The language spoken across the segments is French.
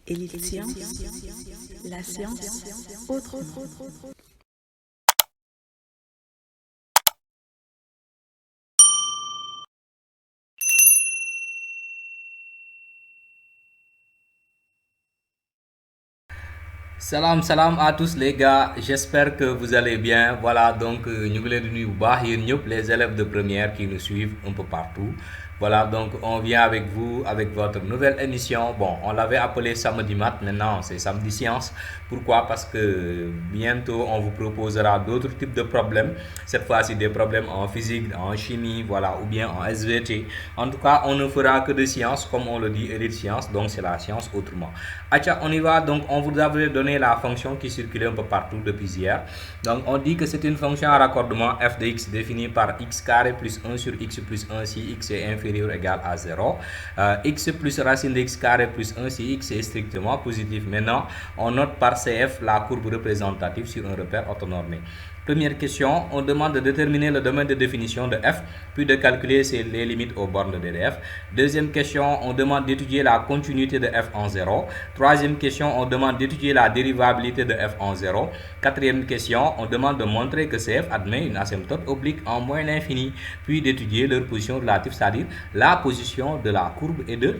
Élite Science, la science autrement. Salam salam à tous les gars, j'espère que vous allez bien. Voilà donc ñu ngi leen di nuyu bu baax yéen ñëpp les élèves de première qui nous suivent un peu partout. Voilà donc on vient avec vous avec votre nouvelle émission. Bon, on l'avait appelé samedi mat, maintenant c'est samedi science. Pourquoi? Parce que bientôt on vous proposera d'autres types de problèmes. Cette fois-ci des problèmes en physique, en chimie, voilà, ou bien en SVT. En tout cas, on ne fera que de sciences, comme on le dit, élite science, donc c'est la science autrement. Acha, on y va. Donc, on vous avait donné la fonction qui circulait un peu partout depuis hier. Donc, on dit que c'est une fonction à raccordement f de x définie par x carré plus 1 sur x plus 1 si x est inférieur ou égal à 0. X plus racine de x carré plus 1 si x est strictement positif. Maintenant, on note par CF la courbe représentative sur un repère orthonormé. Première question, on demande de déterminer le domaine de définition de f, puis de calculer les limites aux bornes de f. Deuxième question, on demande d'étudier la continuité de f en 0. Troisième question, on demande d'étudier la dérivabilité de f en 0. Quatrième question, on demande de montrer que CF admet une asymptote oblique en moins l'infini, puis d'étudier leur position relative, c'est-à-dire la position de la courbe et de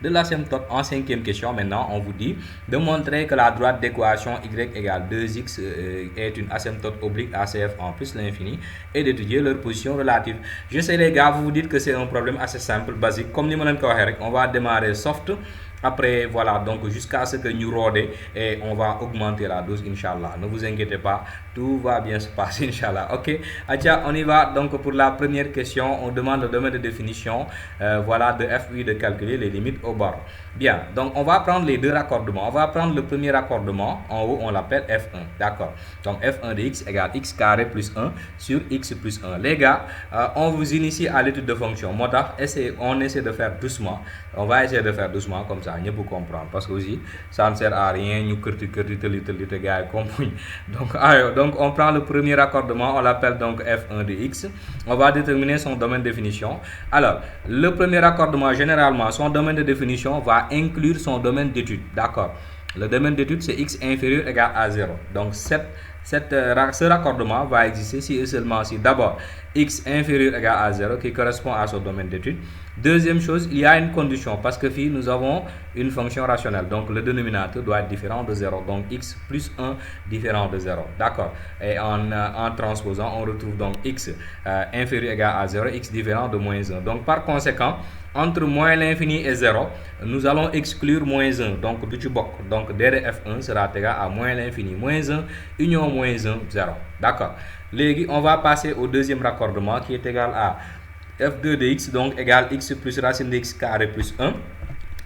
l'asymptote. En cinquième question, maintenant, on vous dit de montrer que la droite d'équation y égale 2x est une asymptote oblique à CF en plus l'infini et d'étudier leur position relative. Je sais les gars, vous vous dites que c'est un problème assez simple, basique. Comme ni ma leen ko waxee rek, on va démarrer soft. Après, voilà, donc jusqu'à ce que nous rôdons et on va augmenter la dose, Inch'Allah. Ne vous inquiétez pas, tout va bien se passer, Inch'Allah. Ok, Atia, on y va. Donc, pour la première question, on demande le domaine de définition, voilà, de f, de calculer les limites aux bornes. Bien, donc on va prendre les deux raccordements. On va prendre le premier raccordement, en haut, on l'appelle f1, d'accord. Donc, f1 de x égale x carré plus 1 sur x plus 1. Les gars, on vous initie à l'étude de fonction. On essaie de faire doucement. On va essayer de faire doucement comme ça. Pour comprendre parce que aussi ça ne sert à rien nous gars donc on prend le premier raccordement, on l'appelle donc f1 de x. On va déterminer son domaine de définition. Alors le premier raccordement, généralement son domaine de définition va inclure son domaine d'étude, d'accord. Le domaine d'étude c'est x inférieur égal à 0. Donc ce raccordement va exister si et seulement si d'abord x inférieur égal à 0 qui correspond à son domaine d'étude. Deuxième chose, il y a une condition parce que ici nous avons une fonction rationnelle, donc le dénominateur doit être différent de 0, donc x plus 1 différent de 0, d'accord. Et en transposant on retrouve donc x inférieur égal à 0, x différent de moins 1. Donc par conséquent, entre moins l'infini et 0, nous allons exclure moins 1, donc du bok. Donc d de f1 sera égal à moins l'infini moins 1 union moins 1 0, d'accord. Légui on va passer au deuxième raccordement qui est égal à f2 de x, donc égale x plus racine de x carré plus 1.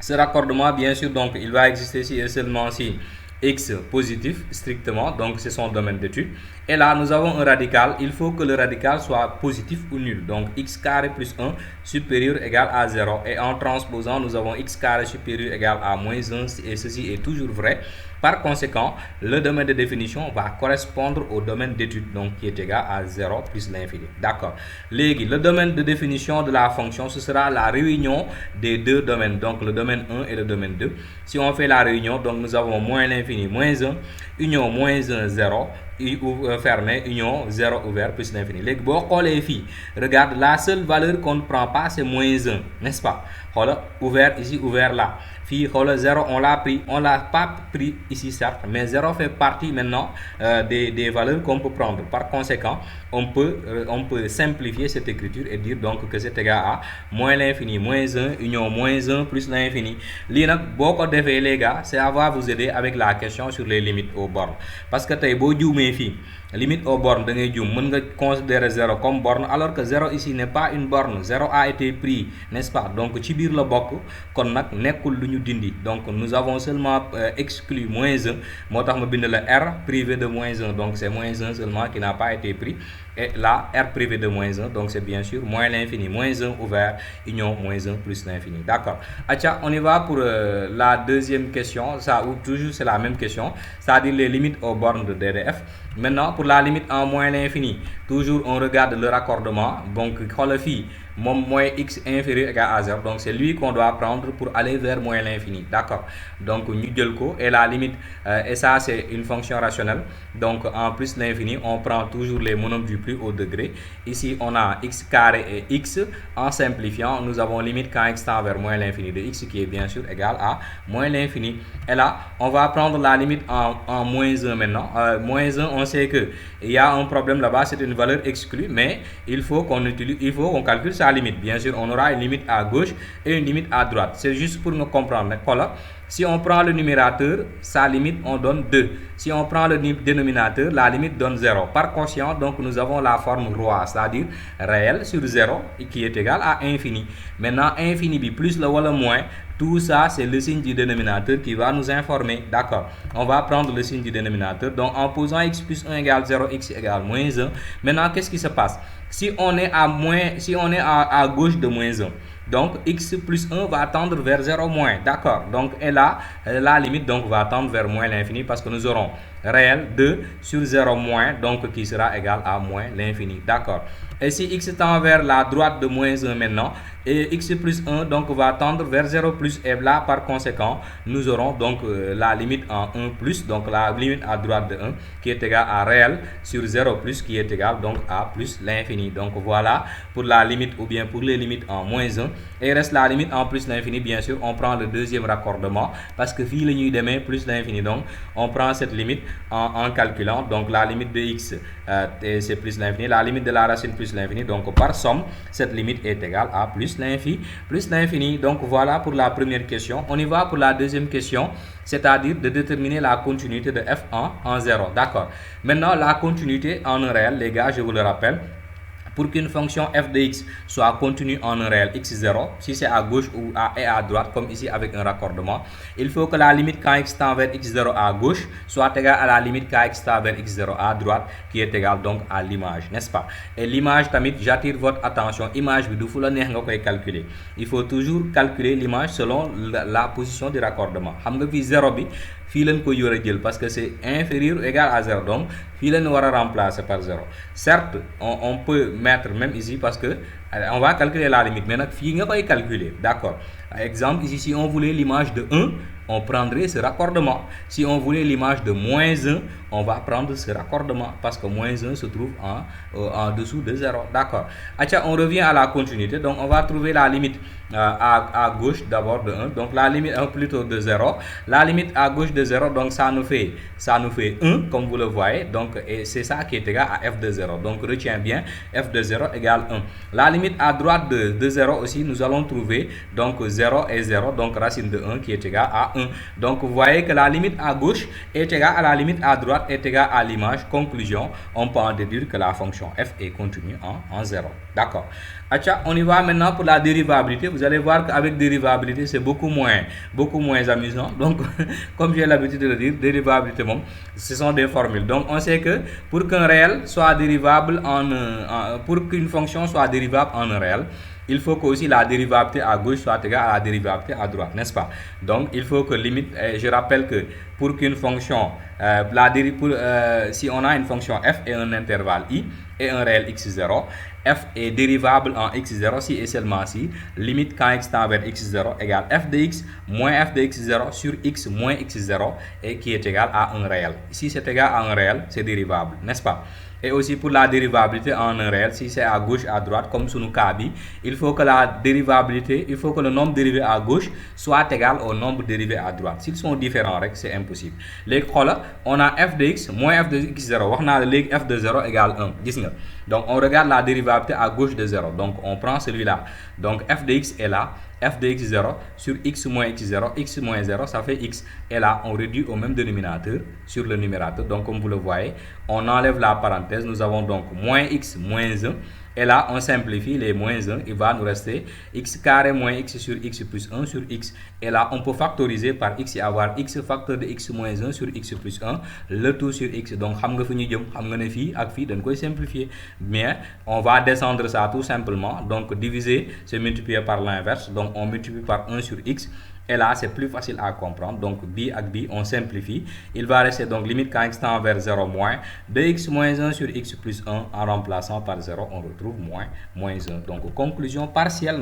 Ce raccordement, bien sûr, donc il va exister si et seulement si x positif strictement, donc c'est son domaine d'étude. Et là nous avons un radical, il faut que le radical soit positif ou nul, donc x carré plus 1 supérieur égal à 0, et en transposant nous avons x carré supérieur égal à moins 1, et ceci est toujours vrai. Par conséquent, le domaine de définition va correspondre au domaine d'étude, donc qui est égal à 0 plus l'infini, d'accord. Le domaine de définition de la fonction, ce sera la réunion des deux domaines, donc le domaine 1 et le domaine 2. Si on fait la réunion, donc nous avons moins l'infini moins 1 union moins 1 0 fermé union 0 ouvert plus l'infini. Les les filles, regarde, la seule valeur qu'on ne prend pas c'est moins 1, n'est-ce pas? Voilà, ouvert ici, ouvert là. Fille, 0 on l'a pris, on l'a pas pris ici certes, mais 0 fait partie maintenant des valeurs qu'on peut prendre. Par conséquent, on peut simplifier cette écriture et dire donc que c'est égal à moins l'infini moins 1 union moins 1 plus l'infini. Beaucoup de les gars, c'est à vous aider avec la question sur les limites aux bornes. Parce que tu as beau limite aux bornes, on peut considérer 0 comme borne, alors que 0 ici n'est pas une borne. 0 a été pris, n'est-ce pas? Donc, ci bir la bokk kon nak nekul luñu dindi. Donc, nous avons seulement exclu moins 1. Motax ma bind le r privé de moins 1. Donc, c'est moins 1 seulement qui n'a pas été pris. Et là, r privé de moins 1. Donc, c'est bien sûr moins l'infini, moins 1 ouvert, union moins 1 plus l'infini. D'accord. Acha, on y va pour la deuxième question. Ça, ou toujours c'est la même question. C'est-à-dire les limites aux bornes de DDF. Maintenant, pour la limite en moins l'infini, toujours on regarde le raccordement. Donc, moins x inférieur égal à 0. Donc c'est lui qu'on doit prendre pour aller vers moins l'infini. D'accord. Donc nous disons et la limite, et ça c'est une fonction rationnelle. Donc en plus l'infini, on prend toujours les monomes du plus haut degré. Ici on a x carré et x. En simplifiant, nous avons limite quand x tend vers moins l'infini de x qui est bien sûr égal à moins l'infini. Et là, on va prendre la limite en moins 1 maintenant. Moins 1, on sait que il y a un problème là-bas, c'est une valeur exclue, mais il faut qu'on calcule sa limite. Bien sûr, on aura une limite à gauche et une limite à droite. C'est juste pour nous comprendre. Si on prend le numérateur, sa limite, on donne 2. Si on prend le dénominateur, la limite donne 0. Par quotient, donc nous avons la forme roi, c'est-à-dire réel sur 0, qui est égal à infini. Maintenant, infini plus le ou le moins, tout ça, c'est le signe du dénominateur qui va nous informer. D'accord. On va prendre le signe du dénominateur. Donc, en posant x plus 1 égale 0, x égale moins 1. Maintenant, qu'est-ce qui se passe? Si on est à gauche de moins 1, donc x plus 1 va tendre vers 0 moins. D'accord. Donc, et là, la limite donc, va tendre vers moins l'infini parce que nous aurons réel 2 sur 0 moins, donc qui sera égal à moins l'infini. D'accord. Et si x tend vers la droite de moins 1 maintenant, et x plus 1 donc va tendre vers 0 plus, et là par conséquent nous aurons donc la limite en 1 plus, donc la limite à droite de 1 qui est égale à réel sur 0 plus qui est égal donc à plus l'infini. Donc voilà pour la limite ou bien pour les limites en moins 1. Et il reste la limite en plus l'infini. Bien sûr on prend le deuxième raccordement parce que fii la ñuy demee plus l'infini, donc on prend cette limite en calculant donc la limite de x c'est plus l'infini, la limite de la racine plus l'infini, donc par somme cette limite est égale à plus l'infini. Donc voilà pour la première question. On y va pour la deuxième question, c'est-à-dire de déterminer la continuité de f1 en 0. D'accord. Maintenant la continuité en un réel, les gars, je vous le rappelle, pour qu'une fonction f de x soit continue en un réel x0, si c'est à gauche ou à droite, comme ici avec un raccordement, il faut que la limite quand x tend vers x0 à gauche soit égale à la limite quand x tend vers x0 à droite, qui est égale donc à l'image, n'est-ce pas? Et l'image, tamit, j'attire votre attention, image bi du fu la neex nga koy calculer. Il faut toujours calculer l'image selon la position du raccordement. Xam nga fi 0 bi fii lañ ko yore jël parce que c'est inférieur ou égal à 0, donc fii lañ war a remplacer par 0. Certes on peut mettre même ici parce que on va calculer la limite, mais nag fii nga koy calculer. D'accord. Exemple ici, si on voulait l'image de 1, on prendrait ce raccordement. Si on voulait l'image de moins 1, on va prendre ce raccordement parce que moins 1 se trouve en dessous de 0. D'accord. On revient à la continuité. Donc on va trouver la limite à gauche d'abord de 1. Donc la limite plutôt de 0. La limite à gauche de 0, donc ça nous fait 1 comme vous le voyez. Donc et c'est ça qui est égal à f de 0. Donc retiens bien, f de 0 égale 1. La limite à droite de 0 aussi, nous allons trouver donc 0 et 0, donc racine de 1 qui est égale à 1. Donc vous voyez que la limite à gauche est égale à la limite à droite est égale à l'image. Conclusion, on peut en déduire que la fonction f est continue en 0. D'accord. On y va maintenant pour la dérivabilité. Vous allez voir qu'avec dérivabilité, c'est beaucoup moins amusant. Donc, comme j'ai l'habitude de le dire, dérivabilité, ce sont des formules. Donc, on sait que pour qu'un réel soit dérivable pour qu'une fonction soit dérivable en un réel, il faut que aussi la dérivabilité à gauche soit égale à la dérivabilité à droite, n'est-ce pas? Donc, il faut que limite, je rappelle que pour qu'une fonction, si on a une fonction f et un intervalle i et un réel x0, f est dérivable en x0 si et seulement si limite quand x tend vers x0 égale f de x moins f de x0 sur x moins x0 et qui est égal à un réel. Si c'est égal à un réel, c'est dérivable, n'est-ce pas? Et aussi pour la dérivabilité en un réel, si c'est à gauche à droite comme sous nos cas, il faut que le nombre dérivé à gauche soit égal au nombre dérivé à droite. S'ils sont différents, c'est impossible. Les on a f de x moins f de x0. On a f de 0 égale 1. Donc on regarde la dérivabilité à gauche de 0. Donc on prend celui-là. Donc f de x est là. F de x0 sur x moins 0, ça fait x. Et là, on réduit au même dénominateur sur le numérateur. Donc, comme vous le voyez, on enlève la parenthèse. Nous avons donc moins x moins 1. Et là, on simplifie les moins 1. Il va nous rester x carré moins x sur x plus 1 sur x. Et là, on peut factoriser par x et avoir x facteur de x moins 1 sur x plus 1. Le tout sur x. Donc, on va simplifier. Mais on va descendre ça tout simplement. Donc, diviser, c'est multiplier par l'inverse. Donc, on multiplie par 1 sur x. Et là, c'est plus facile à comprendre. Donc, b avec b, on simplifie. Il va rester donc limite quand x tend vers 0 moins 2x moins 1 sur x plus 1 en remplaçant par 0, on retrouve moins 1. Donc, conclusion partielle,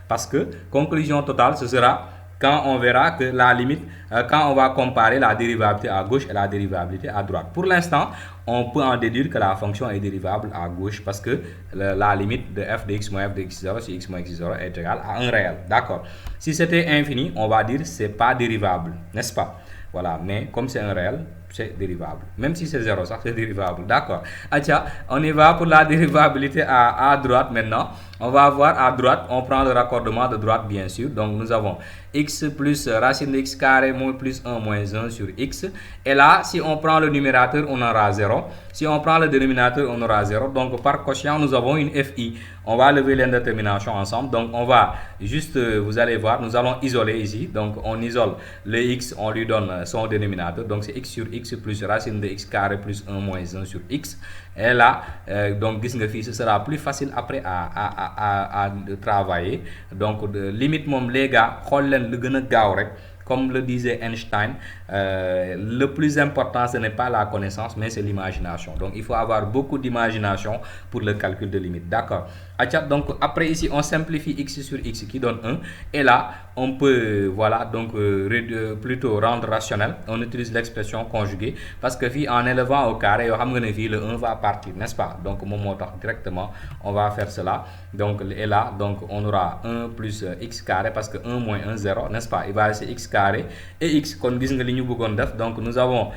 parce que conclusion totale, ce sera quand on verra que la limite, quand on va comparer la dérivabilité à gauche et la dérivabilité à droite. Pour l'instant, on peut en déduire que la fonction est dérivable à gauche parce que la limite de f de x moins f de x0 sur x moins x0 est égale à un réel. D'accord. Si c'était infini, on va dire que ce n'est pas dérivable, n'est-ce pas? Voilà, mais comme c'est un réel, c'est dérivable. Même si c'est 0, ça c'est dérivable. D'accord. Atia, on y va pour la dérivabilité à droite maintenant. On va voir à droite, on prend le raccordement de droite bien sûr. Donc nous avons x plus racine de x carré moins plus 1 moins 1 sur x. Et là, si on prend le numérateur, on aura 0. Si on prend le dénominateur, on aura 0. Donc par quotient, nous avons une fi. On va lever l'indétermination ensemble. Donc on va juste, vous allez voir, nous allons isoler ici. Donc on isole le x, on lui donne son dénominateur. Donc c'est x sur x plus racine de x carré plus 1 moins 1 sur x. Et là, donc ce sera plus facile après à travailler. Donc limite moom les gars, xool leen lu gën a gaaw rek. Comme le disait Einstein, le plus important ce n'est pas la connaissance mais c'est l'imagination. Donc il faut avoir beaucoup d'imagination pour le calcul de limite. D'accord. Donc après ici on simplifie x sur x qui donne 1 et là on peut voilà donc plutôt rendre rationnel. On utilise l'expression conjuguée parce que en élevant au carré le 1 va partir, n'est-ce pas? Donc directement on va faire cela. Donc et là donc on aura 1 plus x carré parce que 1 moins 1 0, n'est-ce pas? Il va rester x carré et x kon gis nga li ñu bëggoon def. Donc nous avons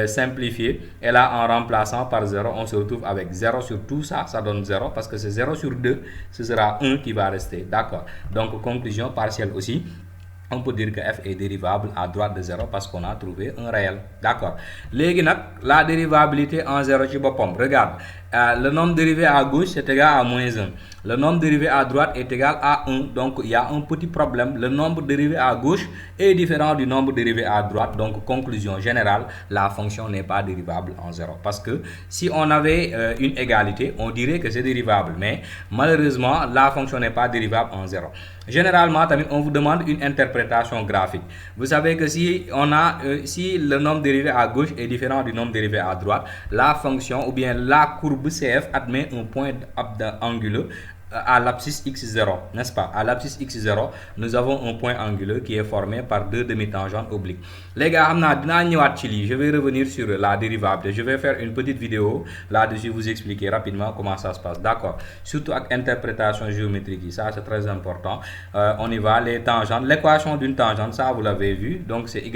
simplifié et là en remplaçant par 0 on se retrouve avec 0 sur tout ça, ça donne 0 parce que c'est 0 sur 2, ce sera 1 qui va rester. D'accord. Donc conclusion partielle aussi. On peut dire que f est dérivable à droite de 0 parce qu'on a trouvé un réel. D'accord. La dérivabilité en 0 ci boppam. Regarde, le nombre dérivé à gauche c'est égal à moins 1. Le nombre dérivé à droite est égal à 1. Donc il y a un petit problème. Le nombre dérivé à gauche est différent du nombre dérivé à droite. Donc conclusion générale, la fonction n'est pas dérivable en 0. Parce que si on avait une égalité, on dirait que c'est dérivable. Mais malheureusement, la fonction n'est pas dérivable en 0. Généralement, on vous demande une interprétation graphique. Vous savez que si le nombre dérivé à gauche est différent du nombre dérivé à droite, la fonction ou bien la courbe CF admet un point anguleux à l'abscisse x0, n'est-ce pas? À l'abscisse x0, nous avons un point anguleux qui est formé par deux demi-tangentes obliques. Les gars, je vais revenir sur la dérivabilité. Je vais faire une petite vidéo là-dessus, vous expliquer rapidement comment ça se passe. D'accord. Surtout avec interprétation géométrique, ça c'est très important. On y va, les tangentes. L'équation d'une tangente, ça vous l'avez vu. Donc c'est y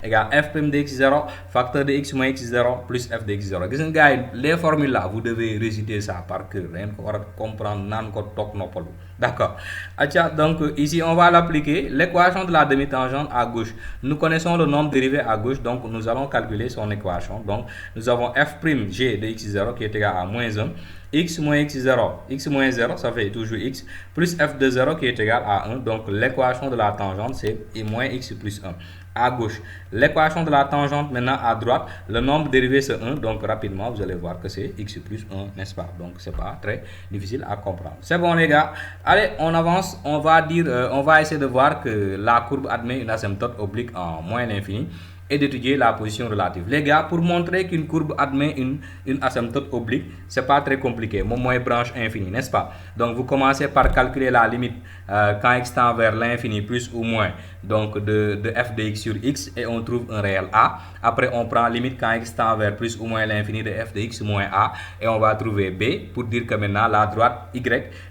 égale f' de x0, facteur de x moins x0 plus f de x0. Les formules là, vous devez réciter ça par cœur. Rien qu'on va comprendre. D'accord. Donc ici on va l'appliquer. L'équation de la demi-tangente à gauche. Nous connaissons le nombre dérivé à gauche, donc nous allons calculer son équation. Donc nous avons f'g de x0 qui est égal à moins 1. X moins x0, ça fait toujours x, plus f de 0 qui est égal à 1. Donc l'équation de la tangente c'est moins x plus 1. À gauche, l'équation de la tangente maintenant à droite, le nombre dérivé c'est 1, donc rapidement vous allez voir que c'est x plus 1, n'est-ce pas? Donc c'est pas très difficile à comprendre. C'est bon les gars, allez on avance, on va essayer de voir que la courbe admet une asymptote oblique en moins l'infini et d'étudier la position relative. Les gars, pour montrer qu'une courbe admet une asymptote oblique, c'est pas très compliqué. Mon moins branche infinie, n'est-ce pas? Donc vous commencez par calculer la limite quand x tend vers l'infini plus ou moins donc de f de x sur x et on trouve un réel a. Après on prend limite quand x tend vers plus ou moins l'infini de f de x moins a et on va trouver b pour dire que maintenant la droite y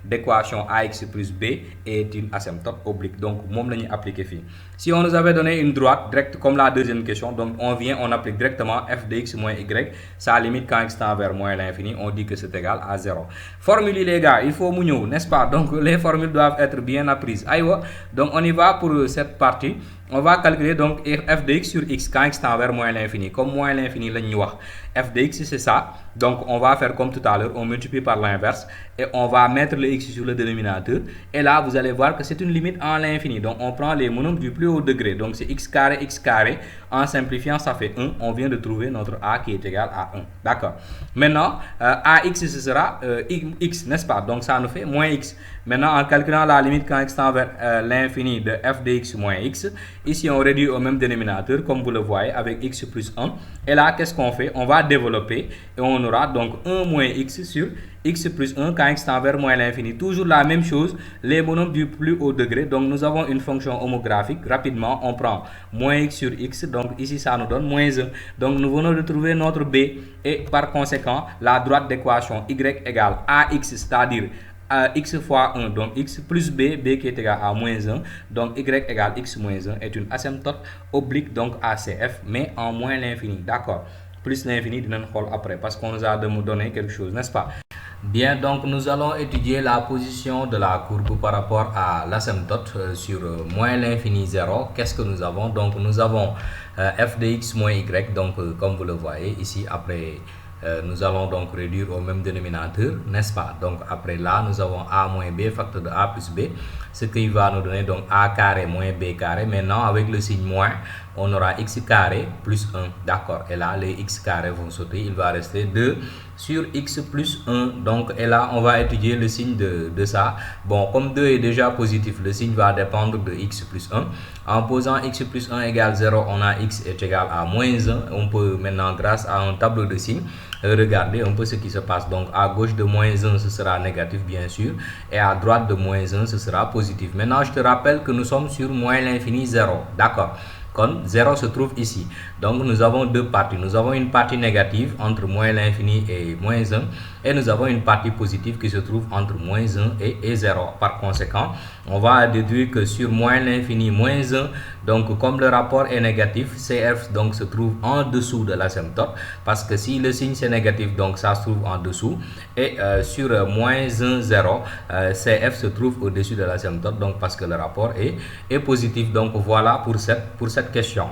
d'équation ax plus b est une asymptote oblique. Donc moom la ñuy appliquer ici. Si on nous avait donné une droite directe comme la deuxième question, donc on applique directement f de x moins y, sa limite quand x tend vers moins l'infini, on dit que c'est égal à 0. Formule les gars, il faut mouiller, n'est-ce pas? Donc les formules doivent être bien apprises. Aïwa, donc on y va pour cette partie. On va calculer donc f de x sur x quand x tend vers moins l'infini. Comme moins l'infini, f de x c'est ça. Donc on va faire comme tout à l'heure, on multiplie par l'inverse et on va mettre le x sur le dénominateur. Et là, vous allez voir que c'est une limite en l'infini. Donc on prend les monomes du plus haut degré. Donc c'est x carré. En simplifiant, ça fait 1. On vient de trouver notre a qui est égal à 1. D'accord. Maintenant, ax ce sera x, n'est-ce pas? Donc ça nous fait moins x. Maintenant, en calculant la limite quand x tend vers l'infini de f de x moins x, ici on réduit au même dénominateur, comme vous le voyez, avec x plus 1. Et là, qu'est-ce qu'on fait? On va développer et on aura donc 1 moins x sur x plus 1 quand x tend vers moins l'infini. Toujours la même chose, les bonhommes du plus haut degré. Donc nous avons une fonction homographique. Rapidement, on prend moins x sur x. Donc ici, ça nous donne moins 1. Donc nous venons de trouver notre b. Et par conséquent, la droite d'équation y égale ax, c'est-à-dire x fois 1, donc x plus b, b qui est égal à moins 1, donc y égale x moins 1 est une asymptote oblique donc à CF, mais en moins l'infini, d'accord? Plus l'infini, dinañ xool après, parce qu'on nous a donné quelque chose, n'est-ce pas? Bien, donc nous allons étudier la position de la courbe par rapport à l'asymptote sur moins l'infini 0. Qu'est-ce que nous avons? Donc nous avons f de x moins y, donc comme vous le voyez ici, après nous allons donc réduire au même dénominateur, n'est-ce pas? Donc après là, nous avons a moins b, facteur de a plus b, ce qui va nous donner donc a carré moins b carré. Maintenant, avec le signe moins, on aura x carré plus 1, d'accord? Et là, les x carrés vont sauter, il va rester 2 sur x plus 1. Donc, et là, on va étudier le signe de ça. Bon, comme 2 est déjà positif, le signe va dépendre de x plus 1. En posant x plus 1 égale 0, on a x est égal à moins 1. On peut maintenant, grâce à un tableau de signes, regarder un peu ce qui se passe. Donc, à gauche de moins 1, ce sera négatif, bien sûr. Et à droite de moins 1, ce sera positif. Maintenant, je te rappelle que nous sommes sur moins l'infini 0. D'accord? Quand 0 se trouve ici. Donc nous avons deux parties. Nous avons une partie négative entre moins l'infini et moins 1. Et nous avons une partie positive qui se trouve entre moins 1 et 0. Par conséquent, on va déduire que sur moins l'infini moins 1, donc comme le rapport est négatif, CF donc se trouve en dessous de l'asymptote. Parce que si le signe c'est négatif, donc ça se trouve en dessous. Et sur moins 1, 0, CF se trouve au-dessus de l'asymptote. Donc parce que le rapport est positif. Donc voilà pour cette question.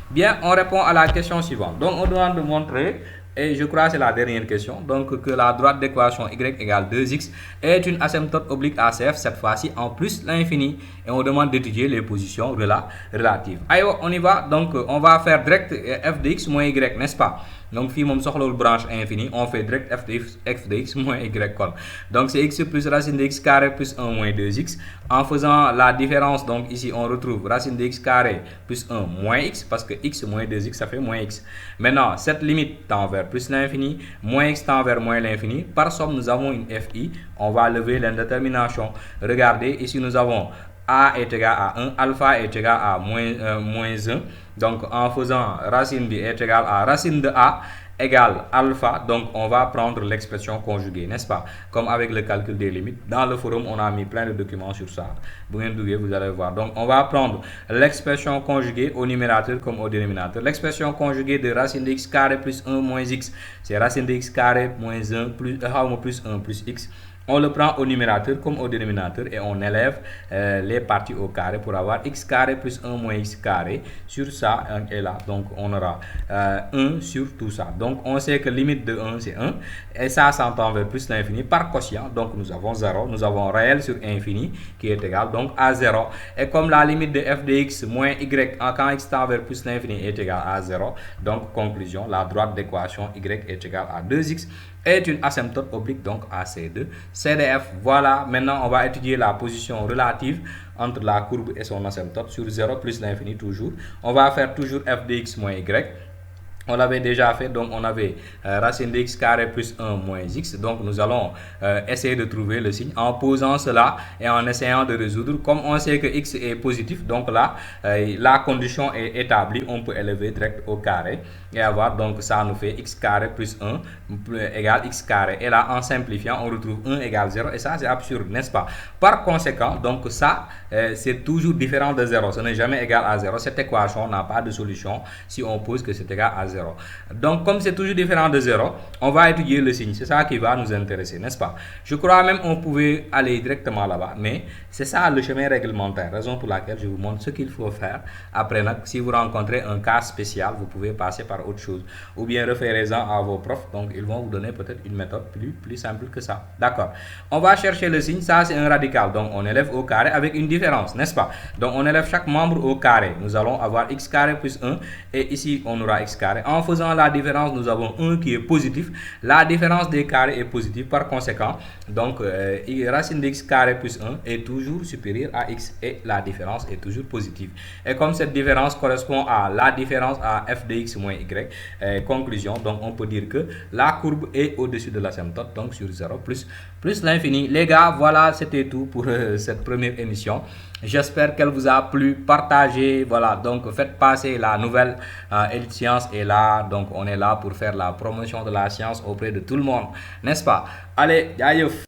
Bien, on répond à la question suivante. Donc on doit de montrer, et je crois que c'est la dernière question, donc que la droite d'équation y égale 2x est une asymptote oblique à CF, cette fois-ci en plus l'infini, et on demande d'étudier les positions relatives. Allez, on y va. Donc on va faire direct f de x moins y, n'est-ce pas? Donc si on soxlawul branche infini, on fait direct f de x moins y. Donc c'est x plus racine de x carré plus 1 moins 2x. En faisant la différence, donc ici on retrouve racine de x carré plus 1 moins x, parce que x moins 2x ça fait moins x. Maintenant cette limite tend vers plus l'infini, moins x tend vers moins l'infini. Par somme nous avons une fi, on va lever l'indétermination. Regardez, ici nous avons a est égal à 1, alpha est égal à moins 1. Donc en faisant racine b est égal à racine de a égale alpha, donc on va prendre l'expression conjuguée, n'est-ce pas? Comme avec le calcul des limites. Dans le forum, on a mis plein de documents sur ça. Vous allez voir. Donc on va prendre l'expression conjuguée au numérateur comme au dénominateur. L'expression conjuguée de racine de x carré plus 1 moins x, c'est racine de x carré moins 1 plus 1 plus x. On le prend au numérateur comme au dénominateur et on élève les parties au carré pour avoir x carré plus 1 moins x carré sur ça et là. Donc on aura 1 sur tout ça. Donc on sait que limite de 1 c'est 1 et ça s'entend vers plus l'infini par quotient. Donc nous avons 0. Nous avons réel sur infini qui est égal donc à 0. Et comme la limite de f de x moins y quand x tend vers plus l'infini est égal à 0. Donc conclusion, la droite d'équation y est égale à 2x. Est une asymptote oblique donc à C2 CDF. Voilà, maintenant on va étudier la position relative entre la courbe et son asymptote sur 0 plus l'infini toujours. On va faire toujours f de x moins y. On l'avait déjà fait, donc on avait racine de x carré plus 1 moins x. Donc nous allons essayer de trouver le signe en posant cela et en essayant de résoudre. Comme on sait que x est positif, donc là la condition est établie, on peut élever direct au carré et avoir, donc ça nous fait x carré plus 1 égale x carré. Et là en simplifiant, on retrouve 1 égale 0 et ça c'est absurde, n'est-ce pas? Par conséquent, donc ça c'est toujours différent de 0, ce n'est jamais égal à 0. Cette équation n'a pas de solution si on pose que c'est égal à 0. Donc comme c'est toujours différent de 0, on va étudier le signe, c'est ça qui va nous intéresser, n'est-ce pas? Je crois même on pouvait aller directement là-bas, mais c'est ça le chemin réglementaire, raison pour laquelle je vous montre ce qu'il faut faire. Après, si vous rencontrez un cas spécial, vous pouvez passer par autre chose, ou bien référez-en à vos profs, donc ils vont vous donner peut-être une méthode plus simple que ça. D'accord, on va chercher le signe, ça c'est un radical, donc on élève au carré avec une différence, n'est-ce pas? Donc on élève chaque membre au carré, nous allons avoir x carré plus 1 et ici on aura x carré. carrés. En faisant la différence, nous avons 1 qui est positif. La différence des carrés est positive. Par conséquent, donc racine de x carré plus 1 est toujours supérieure à x et la différence est toujours positive. Et comme cette différence correspond à la différence à f de x moins y, conclusion, donc on peut dire que la courbe est au-dessus de l'asymptote, donc sur 0 plus l'infini. Les gars, voilà, c'était tout pour cette première émission. J'espère qu'elle vous a plu. Partagez, voilà, donc faites passer la nouvelle. Elite Science est là, donc on est là pour faire la promotion de la science auprès de tout le monde, n'est-ce pas? Allez,